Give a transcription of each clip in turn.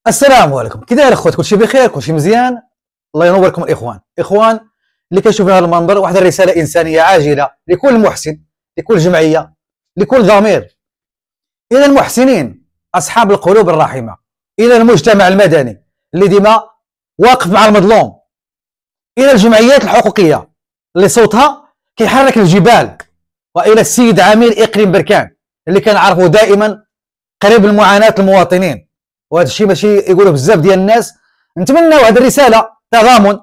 السلام عليكم، كي داير اخوات؟ كلشي بخير، كلشي مزيان. الله ينوركم الاخوان اللي كيشوفوا هذا المنظر. واحد الرساله انسانيه عاجله لكل محسن، لكل جمعيه، لكل ضمير، الى المحسنين اصحاب القلوب الرحيمه، الى المجتمع المدني اللي ديما واقف مع المظلوم، الى الجمعيات الحقوقيه اللي صوتها كيحرك الجبال، والى السيد عميل اقليم بركان اللي كنعرفوا دائما قريب لمعاناه المواطنين. وهذا الشيء ماشي يقولوا بزاف ديال الناس. نتمنى هذه الرساله تضامن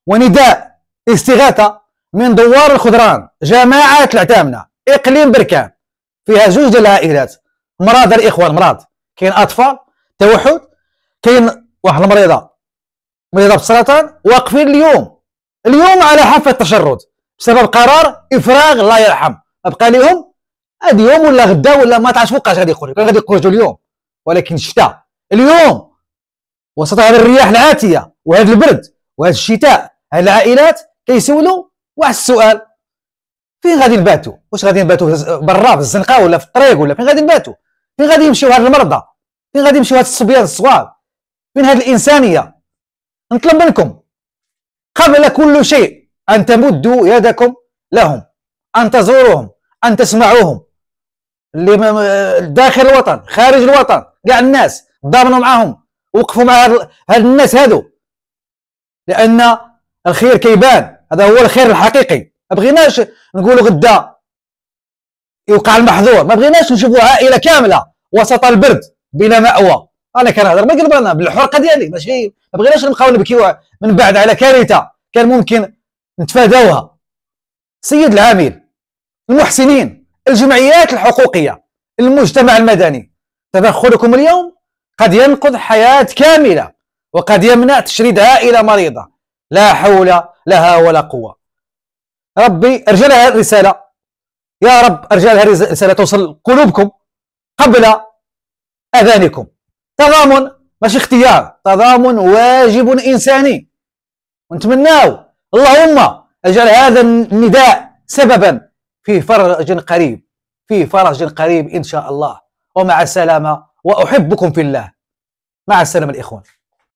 ونداء استغاثه من دوار الخضران، جماعه العتامنه، اقليم بركان، فيها جوج ديال العائلات مرضى الاخوان، مرض، كاين اطفال توحد، كاين واحد المريضه بالسرطان، واقفين اليوم على حافه التشرد بسبب قرار افراغ الله يرحم. بقى لهم هاد يوم ولا غدا ولا ما تعرفش فوقاش غادي يخرجوا اليوم، ولكن الشتاء اليوم وسط هذه الرياح العاتيه وهذا البرد وهذا الشتاء، هاد العائلات كيسولوا واحد السؤال: فين غادي نباتوا؟ واش غادي نباتوا برا في الزنقه ولا في الطريق ولا فين غادي نباتوا؟ فين غادي يمشيو هاد المرضى؟ فين غادي يمشيو هاد الصبيان الصغار؟ فين هاد الانسانيه؟ نطلب منكم قبل كل شيء ان تمدوا يدكم لهم، ان تزوروهم، ان تسمعوهم، اللي داخل الوطن خارج الوطن، كاع الناس ضامنوا معاهم، وقفوا مع هاد الناس هادو، لان الخير كيبان، هذا هو الخير الحقيقي. ما بغيناش نقولوا غدا يوقع المحظور، ما بغيناش نشوفوا عائله كامله وسط البرد بلا مأوى. انا كنهضر ما قلب انا بالحرقه ديالي، ماشي ما بغيناش نبقاو نبكيو من بعد على كارثه كان ممكن نتفاداوها. سيد العامل، المحسنين، الجمعيات الحقوقيه، المجتمع المدني، تدخلكم اليوم قد ينقذ حياه كامله، وقد يمنع تشريد عائله مريضه لا حول لها ولا قوه. ربي ارجى لها الرساله، يا رب ارجى لها الرساله توصل قلوبكم قبل اذانكم. تضامن ماشي اختيار، تضامن واجب انساني، ونتمناو اللهم اجعل هذا النداء سببا في فرج قريب، في فرج قريب ان شاء الله. ومع السلامه، واحبكم في الله. مع السلامه الاخوان.